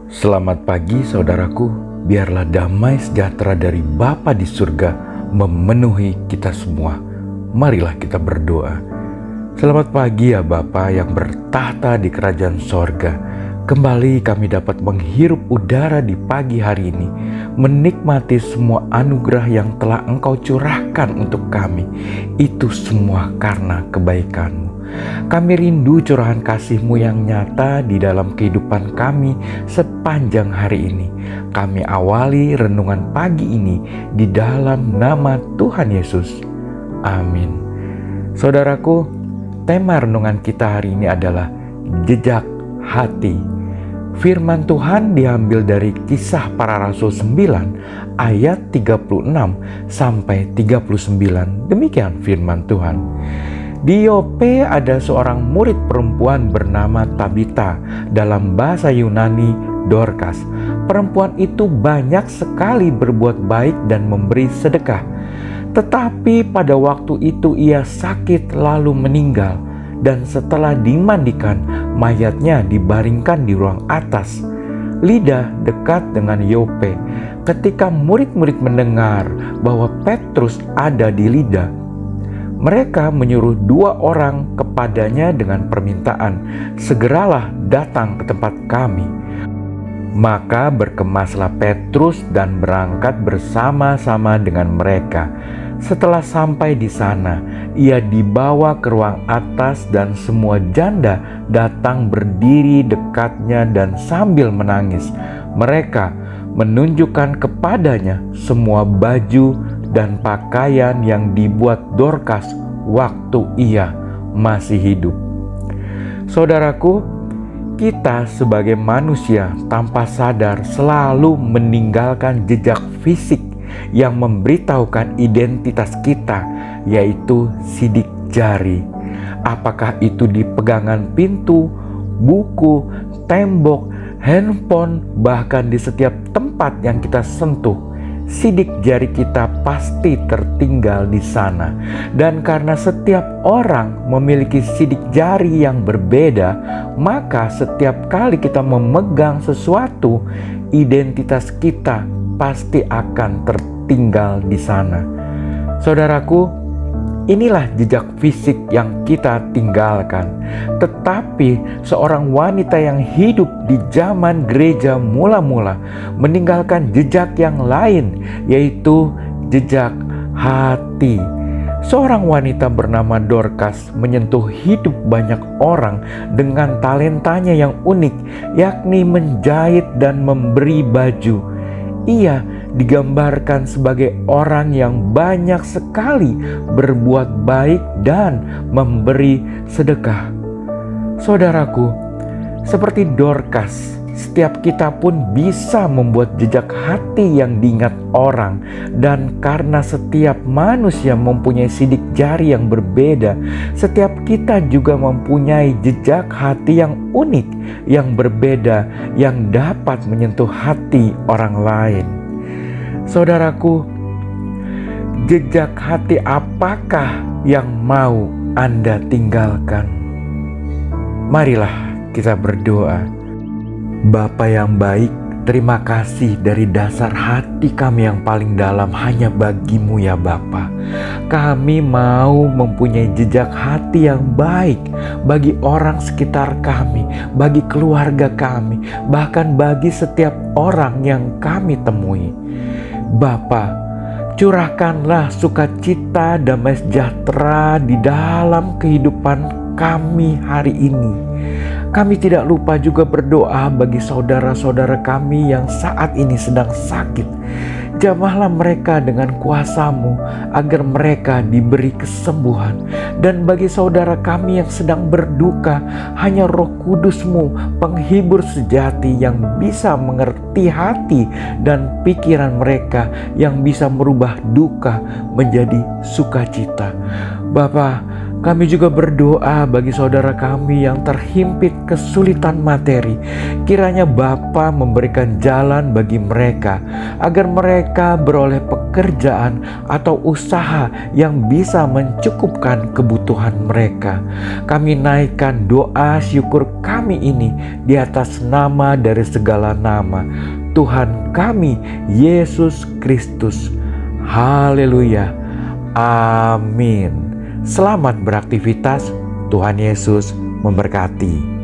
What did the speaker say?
Selamat pagi saudaraku, biarlah damai sejahtera dari Bapa di surga memenuhi kita semua. Marilah kita berdoa. Selamat pagi ya Bapa yang bertahta di kerajaan sorga. Kembali kami dapat menghirup udara di pagi hari ini, menikmati semua anugerah yang telah Engkau curahkan untuk kami. Itu semua karena kebaikan-Mu. Kami rindu curahan kasih-Mu yang nyata di dalam kehidupan kami sepanjang hari ini. Kami awali renungan pagi ini di dalam nama Tuhan Yesus. Amin. Saudaraku, tema renungan kita hari ini adalah jejak hati. Firman Tuhan diambil dari Kisah Para Rasul 9 ayat 36 sampai 39. Demikian firman Tuhan. Di Yope ada seorang murid perempuan bernama Tabita, dalam bahasa Yunani Dorcas. Perempuan itu banyak sekali berbuat baik dan memberi sedekah. Tetapi pada waktu itu ia sakit lalu meninggal, dan setelah dimandikan, mayatnya dibaringkan di ruang atas. Lida dekat dengan Yope. Ketika murid-murid mendengar bahwa Petrus ada di Lida, mereka menyuruh 2 orang kepadanya dengan permintaan, "Segeralah datang ke tempat kami." Maka berkemaslah Petrus dan berangkat bersama-sama dengan mereka. Setelah sampai di sana, ia dibawa ke ruang atas dan semua janda datang berdiri dekatnya dan sambil menangis. Mereka menunjukkan kepadanya semua baju dan pakaian yang dibuat Dorcas waktu ia masih hidup. Saudaraku, kita sebagai manusia tanpa sadar selalu meninggalkan jejak fisik yang memberitahukan identitas kita, yaitu sidik jari. Apakah itu di pegangan pintu, buku, tembok, handphone, bahkan di setiap tempat yang kita sentuh. Sidik jari kita pasti tertinggal di sana. Dan karena setiap orang memiliki sidik jari yang berbeda, maka setiap kali kita memegang sesuatu, identitas kita pasti akan tertinggal di sana. Saudaraku, inilah jejak fisik yang kita tinggalkan. Tetapi seorang wanita yang hidup di zaman gereja mula-mula meninggalkan jejak yang lain, yaitu jejak hati. Seorang wanita bernama Dorcas menyentuh hidup banyak orang dengan talentanya yang unik, yakni menjahit dan memberi baju. Ia digambarkan sebagai orang yang banyak sekali berbuat baik dan memberi sedekah. Saudaraku, seperti Dorcas, setiap kita pun bisa membuat jejak hati yang diingat orang. Dan karena setiap manusia mempunyai sidik jari yang berbeda, setiap kita juga mempunyai jejak hati yang unik, yang berbeda, yang dapat menyentuh hati orang lain. Saudaraku, jejak hati apakah yang mau Anda tinggalkan? Marilah kita berdoa. Bapa yang baik, terima kasih dari dasar hati kami yang paling dalam hanya bagi-Mu ya Bapa. Kami mau mempunyai jejak hati yang baik bagi orang sekitar kami, bagi keluarga kami, bahkan bagi setiap orang yang kami temui. Bapa, curahkanlah sukacita damai sejahtera di dalam kehidupan kami hari ini. Kami tidak lupa juga berdoa bagi saudara-saudara kami yang saat ini sedang sakit. Jamahlah mereka dengan kuasa-Mu agar mereka diberi kesembuhan. Dan bagi saudara kami yang sedang berduka, hanya Roh Kudus-Mu, penghibur sejati yang bisa mengerti hati dan pikiran mereka, yang bisa merubah duka menjadi sukacita. Bapa, Kami juga berdoa bagi saudara kami yang terhimpit kesulitan materi. Kiranya Bapa memberikan jalan bagi mereka agar mereka beroleh pekerjaan atau usaha yang bisa mencukupkan kebutuhan mereka. Kami naikkan doa syukur kami ini di atas nama dari segala nama, Tuhan kami Yesus Kristus. Haleluya. Amin. Selamat beraktivitas. Tuhan Yesus memberkati.